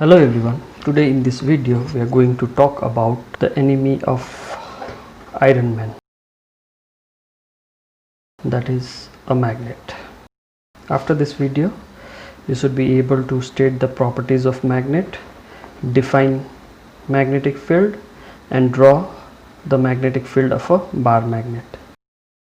Hello everyone, today in this video we are going to talk about the enemy of Iron Man, that is a magnet. After this video you should be able to state the properties of magnet, define magnetic field and draw the magnetic field of a bar magnet.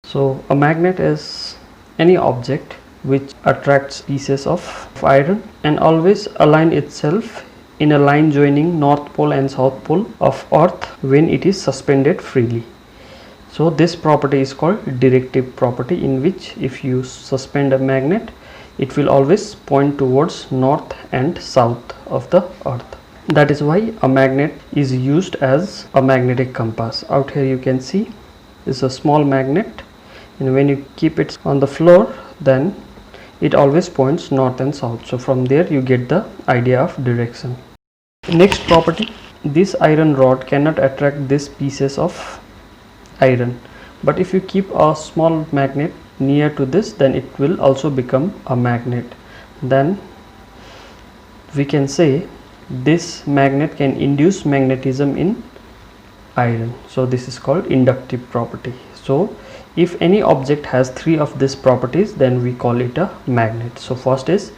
So a magnet is any object which attracts pieces of iron and always align itself in a line joining north pole and south pole of earth when it is suspended freely. So this property is called directive property, in which if you suspend a magnet it will always point towards north and south of the earth. That is why a magnet is used as a magnetic compass. Out here you can see is a small magnet, and when you keep it on the floor then it always points north and south. So from there you get the idea of direction. Next property, this iron rod cannot attract these pieces of iron, but if you keep a small magnet near to this then it will also become a magnet. Then we can say this magnet can induce magnetism in iron. So this is called inductive property. So if any object has three of these properties then we call it a magnet. So first is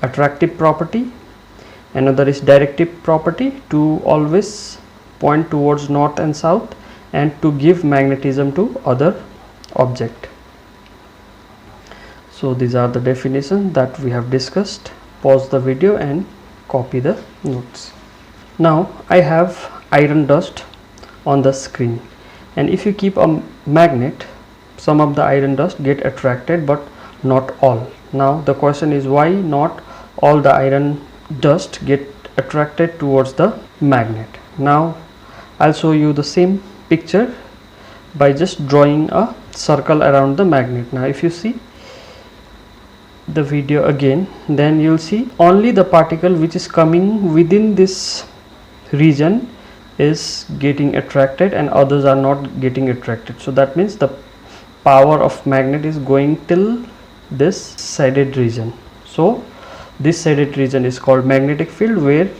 attractive property, another is directive property, to always point towards north and south and to give magnetism to other object. So these are the definitions that we have discussed. Pause the video and copy the notes. Now I have iron dust on the screen, and if you keep a magnet, some of the iron dust get attracted but not all. Now the question is, why not all the iron dust get attracted towards the magnet? Now I'll show you the same picture by just drawing a circle around the magnet. Now if you see the video again, then you'll see only the particle which is coming within this region is getting attracted and others are not getting attracted. So that means the power of magnet is going till this shaded region. So this shaded region is called magnetic field, where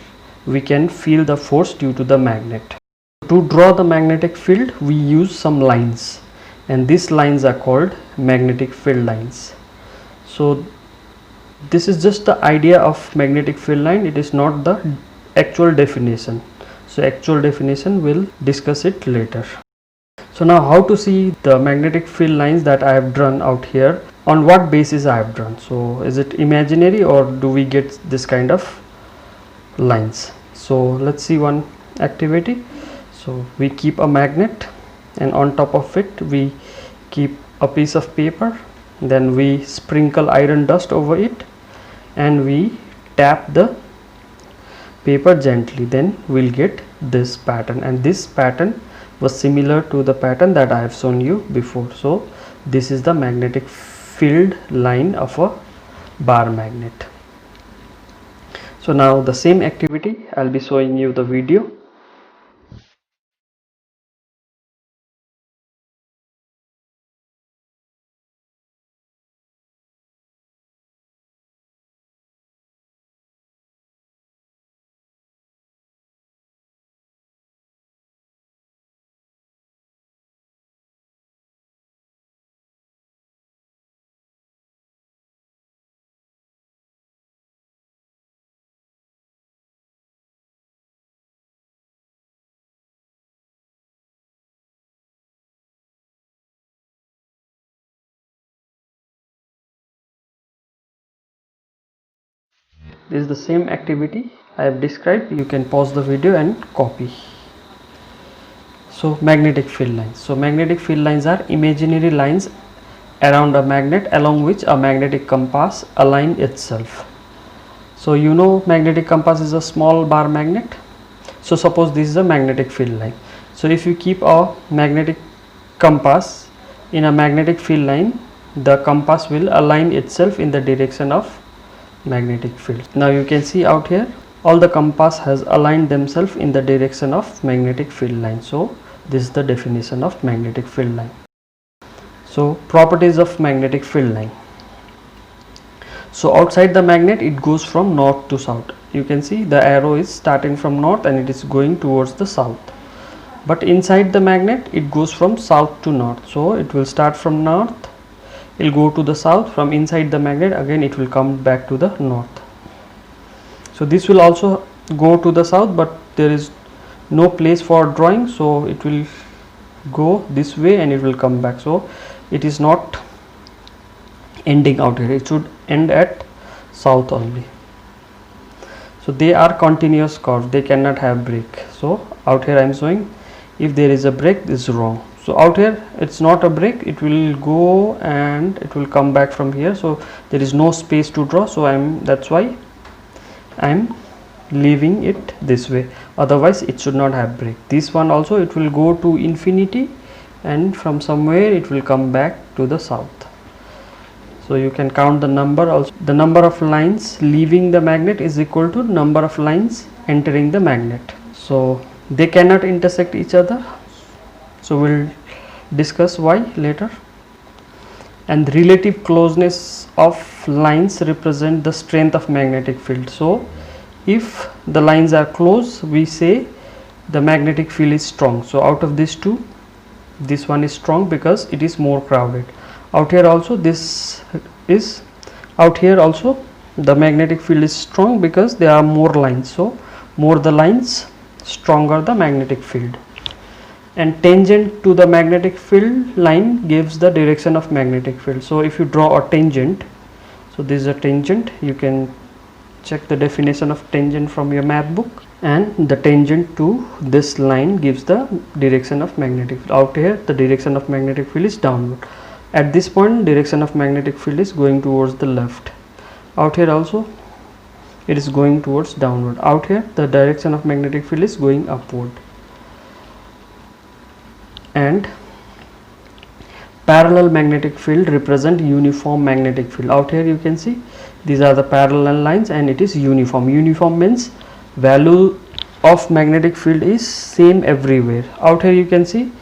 we can feel the force due to the magnet. To draw the magnetic field we use some lines, and these lines are called magnetic field lines. So this is just the idea of magnetic field line, it is not the actual definition. So actual definition we'll discuss it later. So now how to see the magnetic field lines that I have drawn out here, on what basis I have drawn. So is it imaginary or do we get this kind of lines? So let's see one activity. So we keep a magnet and on top of it we keep a piece of paper, then we sprinkle iron dust over it and we tap the paper gently, then we'll get this pattern, and this pattern was similar to the pattern that I have shown you before. So this is the magnetic field line of a bar magnet. So now the same activity I'll be showing you the video. This is the same activity I have described. You can pause the video and copy. So magnetic field lines. So magnetic field lines are imaginary lines around a magnet along which a magnetic compass aligns itself. So you know magnetic compass is a small bar magnet. So suppose this is a magnetic field line. So if you keep a magnetic compass in a magnetic field line, the compass will align itself in the direction of magnetic field. Now you can see out here all the compass has aligned themselves in the direction of magnetic field line. So this is the definition of magnetic field line. So properties of magnetic field line. So outside the magnet it goes from north to south. You can see the arrow is starting from north and it is going towards the south. But inside the magnet it goes from south to north. So it will start from north, it will go to the south. From inside the magnet again it will come back to the north. So this will also go to the south, but there is no place for drawing, so it will go this way and it will come back. So it is not ending out here, it should end at south only. So they are continuous curve, they cannot have break. So out here I am showing if there is a break, this is wrong. So out here it's not a break, it will go and it will come back from here. So there is no space to draw, so that's why I am leaving it this way, otherwise it should not have break. This one also it will go to infinity and from somewhere it will come back to the south. So you can count the number also. The number of lines leaving the magnet is equal to number of lines entering the magnet. So they cannot intersect each other, so we'll discuss why later. And relative closeness of lines represent the strength of magnetic field. So if the lines are close, we say the magnetic field is strong. So out of these two, this one is strong because it is more crowded. Out here also the magnetic field is strong because there are more lines. So more the lines, stronger the magnetic field. And tangent to the magnetic field line gives the direction of magnetic field. So if you draw a tangent, so this is a tangent, you can check the definition of tangent from your math book, and the tangent to this line gives the direction of magnetic field. Out here the direction of magnetic field is downward. At this point direction of magnetic field is going towards the left. Out here also it is going towards downward. Out here the direction of magnetic field is going upward. And parallel magnetic field represent uniform magnetic field. Out here you can see these are the parallel lines and it is uniform. Uniform means value of magnetic field is same everywhere. Out here you can see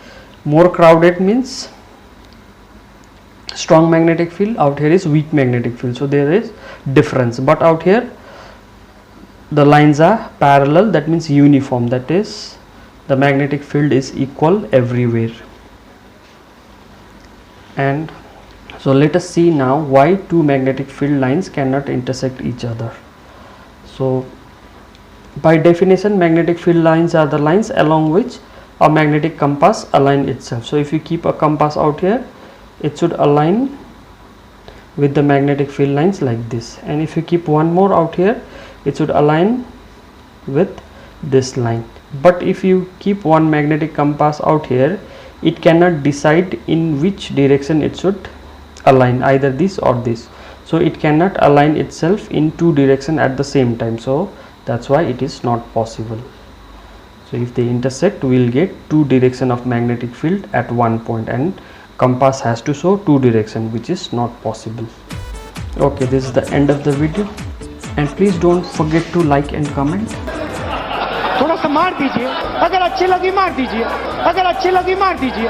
more crowded means strong magnetic field, out here is weak magnetic field. So there is difference, but out here the lines are parallel, that means uniform, that is the magnetic field is equal everywhere. And so let us see now why two magnetic field lines cannot intersect each other. So by definition magnetic field lines are the lines along which a magnetic compass align itself. So if you keep a compass out here, it should align with the magnetic field lines like this, and if you keep one more out here, it should align with this line. But if you keep one magnetic compass out here, it cannot decide in which direction it should align, either this or this. So it cannot align itself in two directions at the same time, so that's why it is not possible. So if they intersect, we will get two direction of magnetic field at one point, and compass has to show two direction, which is not possible. Okay, this is the end of the video, and please don't forget to like and comment. थोड़ा सा मार दीजिए, अगर अच्छी लगी मार दीजिए, अगर अच्छी लगी मार दीजिए.